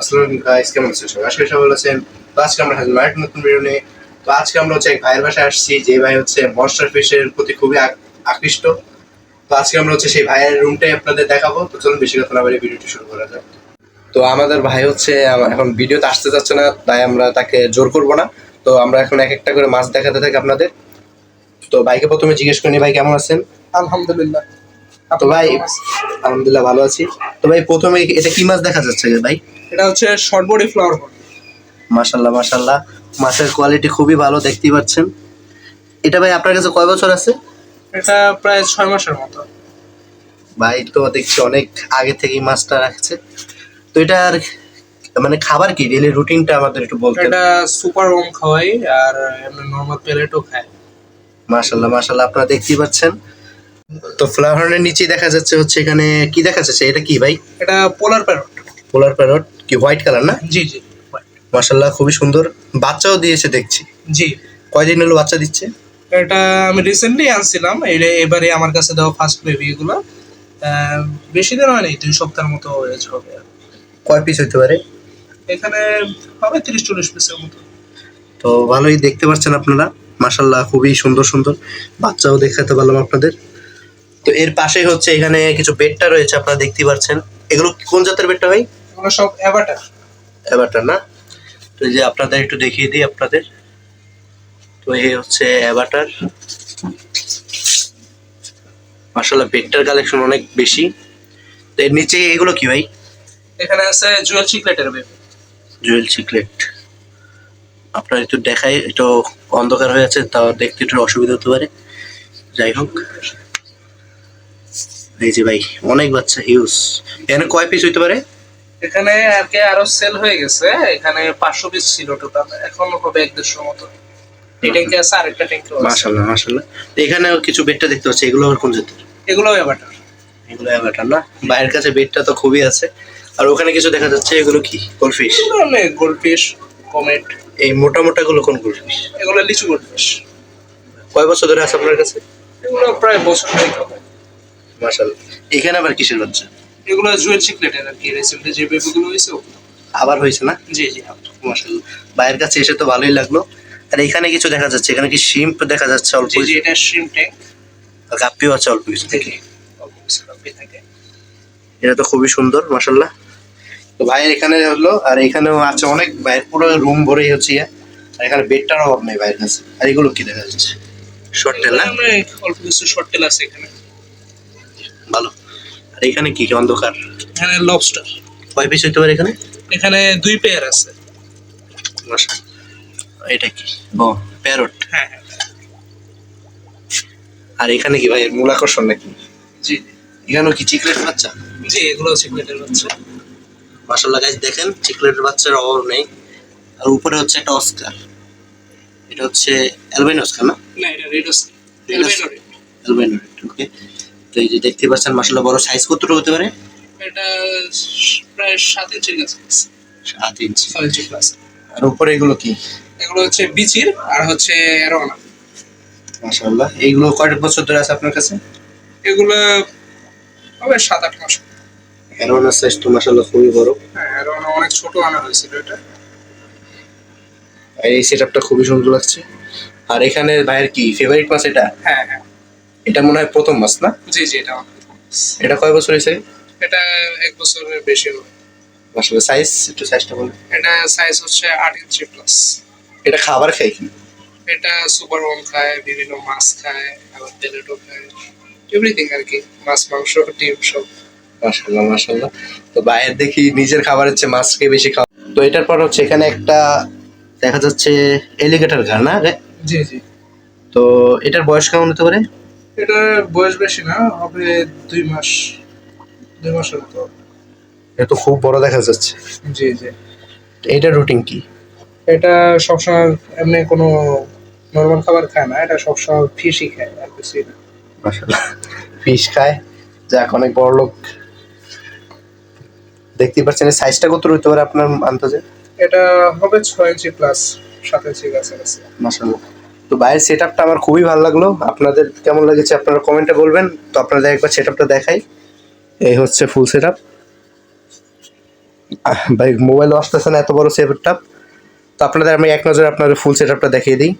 আসসালামু গাইস, কেমন আছেন সবাই? আজকে সবাই ভালো আছেন। তো আজকে আমরা হাজির হলাম একটা নতুন ভিডিও নিয়ে। তো আজকে আমরা হচ্ছে এক ভাইয়ের বাসায় আসছি, যে ভাই হচ্ছে মনস্টার ফিশের প্রতি খুবই আকৃষ্ট। তো আজকে আমরা হচ্ছে সেই ভাইয়ের রুমটাই আপনাদের দেখাবো। তো চলুন বেশি কথা না বলে ভিডিওটি শুরু করা যাক। তো আমাদের ভাই হচ্ছে এখন ভিডিওতে আসতে যাচ্ছে না, তাই আমরা তাকে জোর করব না। তো আমরা এখন এক একটা করে মাছ দেখাতে থাকি আপনাদের। তো ভাইকে প্রথমে জিজ্ঞেস করি, ভাই কেমন আছেন? আলহামদুলিল্লাহ। তো ভাই আলহামদুলিল্লাহ ভালো আছি। তো ভাই প্রথমে এটা কি মাছ দেখা যাচ্ছে ভাই? এটা হচ্ছে শর্ট বডি ফ্লাওয়ার হর্ন। মাশাল্লাহ মাশাল্লাহ, মাছের কোয়ালিটি খুবই ভালো, দেখতেই পাচ্ছেন। এটা ভাই আপনার কাছে কয় বছর আছে? এটা প্রায় 6 মাসের মতো। ভাই তো দেখছি অনেক আগে থেকেই মাছটা রাখছে। তো এটার মানে খাবার কি, ডেইলি রুটিনটা আমাদের একটু বলতেন? এটা সুপার ওম খাওয়াই আর এমনি নরমাল পেলেটও খায়। মাশাল্লাহ মাশাল্লাহ, আপনারা দেখতেই পাচ্ছেন। তো ফ্লাওয়ারের নিচেই দেখা যাচ্ছে হচ্ছে এখানে কি দেখা যাচ্ছে, এটা কি ভাই? এটা পোলার প্যারট। পোলার প্যারট, কি হোয়াইট কালার না? জি জি মাশাল্লাহ খুবই সুন্দর, বাচ্চাও দিয়েছে দেখছি। জি। কয়দিন হলো বাচ্চা দিচ্ছে? এটা আমি রিসেন্টলি আনছিলাম, এবারে আমার কাছে দেওয়া ফার্স্ট বেবি এগুলো। বেশি দিন হয়নি, 2 সপ্তাহের মতো এজ হবে। কয় পিস হইতে পারে? এখানে হবে 30-40 পিসের মতো। তো ভালোই দেখতে পাচ্ছেন আপনারা, মাশাল্লাহ খুবই সুন্দর সুন্দর বাচ্চাও দেখাতে পারলাম আপনাদের। তো এর পাশেই হচ্ছে এখানে কিছু বেডটা রয়েছে, আপনারা দেখতেই পাচ্ছেন। এগুলো কোন জাতের বেডটা ভাই? এগুলো সব অ্যাভাটার। অ্যাভাটার না? তো এই যে আপনাদের একটু দেখিয়ে দিই আপনাদের। তো এই হচ্ছে অ্যাভাটার। মাশাল্লাহ বেডটার কালেকশন অনেক বেশি। তো এর নিচে এগুলো কি ভাই? এখানে আছে জুয়েল চিকলেটের বেবি। জুয়েল চিকলেট। আপনার একটু দেখাই, একটু অন্ধকার হয়ে আছে, তাও দেখতে একটু অসুবিধা হতে পারে। যাই হোক, এই যে ভাই অনেক বাচ্চা, হিউজ। এখানে কয় পিস হইতে পারে? এখানে আর কি আরো সেল হয়ে গেছে। এখানে 500 পিস ছিল টোটাল, এখন হবে 1-150 মতো। এই ট্যাঙ্কে আছে, আরেকটা ট্যাঙ্কে আছে। মাশাআল্লাহ মাশাআল্লাহ। তো এখানেও কিছু বেডটা দেখতে পাচ্ছি, এগুলো আবার কোন জাতের? এগুলো অ্যাভাটার। এগুলো অ্যাভাটার না? ভাইয়ের কাছে বেডটা তো খুবই আছে। আর ওখানে কিছু দেখা যাচ্ছে, এগুলো কি গোল্ডফিশ? অনেক গোল্ডফিশ, কমেট। এই মোটা মোটা গুলো কোন গোল্ডফিশ? এগুলো লিচু গোল্ডফিশ। কয় বছর ধরে আছে আপনার কাছে? এগুলো প্রায় বছর খানেক হবে। মাশাআল্লাহ। এখানে আবার কিসের বাচ্চা? এগুলো জুয়েল চিকলেটের আর কি, রিসেন্টলি যে বেবিগুলো হয়েছে ওগুলো। আবার হয়েছে না? জি জি। মাশাআল্লাহ, ভাইয়ের কাছে এসে তো ভালোই লাগলো। আর এখানে কিছু দেখা যাচ্ছে, এখানে কি শিম্প দেখা যাচ্ছে অল্প? জি জি, এটা শ্রিম্প ট্যাঙ্ক। গাপ্পিও আছে অল্প কিছু জি থেকে। জি, অল্প কিছু গাপ্পি থাকে। এটা তো খুবই সুন্দর মাশাআল্লাহ। তো ভাইয়ের এখানে হলো, আর এখানেও আছে অনেক, ভাইয়ের পুরো রুম ভরেই হচ্ছে ইয়ে। আর এখানে বেডটার অভাব নেই ভাইয়ের কাছে। আর এগুলো কি দেখা যাচ্ছে? শর্ট টেল না? এখানে অল্প কিছু শর্ট টেল আছে এখানে। ভালো। আর এখানে কি অন্ধকার? এখানে লবস্টার। কয় পিস হইতে পারে এখানে? এখানে 2 পেয়ার আছে। মাশাআল্লাহ। এটা কি? ও প্যারট। হ্যাঁ হ্যাঁ। আর এখানে কি ভাইয়ের মূল আকর্ষণ নাকি? জি এখানেও কি চিকলেট বাচ্চা? জি, এগুলো চিকলেটের বাচ্চা। মাশাআল্লাহ গাইস, দেখেন চিকলেটের বাচ্চার অভাব নেই। আর উপরে হচ্ছে একটা অস্কার। এটা হচ্ছে অ্যালবাইনো অস্কার না? না, এটা রেড আছে। এলবাইনো রেড। অ্যালবাইনো রেড, ওকে। তো এই যে দেখতে পাচ্ছেন মাশাআল্লাহ, বড় সাইজ কতটুকু হতে পারে? এটা প্রায় 7 ইঞ্চির কাছাকাছি। 7 ইঞ্চি। 6 ইঞ্চি প্লাস। আর উপরে এগুলো কি? এগুলো হচ্ছে বিচির আর হচ্ছে অ্যারোনা। মাশাআল্লাহ, এইগুলো কয় বছর ধরে আছে আপনার কাছে? এগুলো হবে 7-8 মাস। অ্যারোনার সাইজ তো মাশাআল্লাহ খুবই বড়। হ্যাঁ, অ্যারোনা অনেক ছোট আনা হয়েছিল এটা। আর এই সেটআপটা খুবই সুন্দর লাগছে। আর এখানে ভাইয়ের কি ফেভারিট মাছ এটা? হ্যাঁ হ্যাঁ। এটা মনে হয় প্রথম মাছ না? জি জি, এটা আমার। এটা কয় বছর হয়েছে? এটা 1 বছরের বেশি হবে। মাশাআল্লাহ, সাইজ একটু সাইজটা বলুন। এটা সাইজ হচ্ছে 8 ইঞ্চি প্লাস। এটা খাবার খায় কি? এটা সুপার ওম খায়, বিভিন্ন মাছ খায়, আবার পেলেটও খায়, এভরিথিং আর কি, মাছ মাংস ডিম সব। মাশাআল্লাহ মাশাআল্লাহ। তো ভাইয়ের দেখি নিজের খাবারের চেয়ে মাছকে বেশি খাওয়া। তো এটার পর হচ্ছে এখানে একটা দেখা যাচ্ছে এলিগেটর ঘাড় না? জি জি। তো এটার বয়স কেমন হতে পারে? এটার বয়স বেশি না, হবে 2 মাস, 2 মাসের মতো। এটা তো খুব বড় দেখা যাচ্ছে। জি জি। এটার রুটিন কি? এটা সবসময় এমনি কোনো নর্মাল খাবার খায় না, এটা সবসময় ফিশই খায় আর কিছুই না। মাশাআল্লাহ, ফিশ খায়। যাক, অনেক বড় লোক। দেখতেই পাচ্ছেন এই সাইজটা কত হতে পারে আপনার আন্দাজে? এটা হবে 6 ইঞ্চি প্লাস, 7 ইঞ্চি কাছাকাছি। মাশাআল্লাহ। তো বাইরের সেটআপটা আমার খুবই ভালো লাগলো। আপনাদের কেমন লেগেছে আপনারা কমেন্টে বলবেন। তো আপনাদের একবার সেটআপটা দেখাই। এই হচ্ছে ফুল সেটআপ। ভাই মোবাইল আসতেছে না এত বড় সেটআপ। তো আপনাদের আমি এক নজরে আপনাদের ফুল সেটআপটা দেখিয়ে দিই।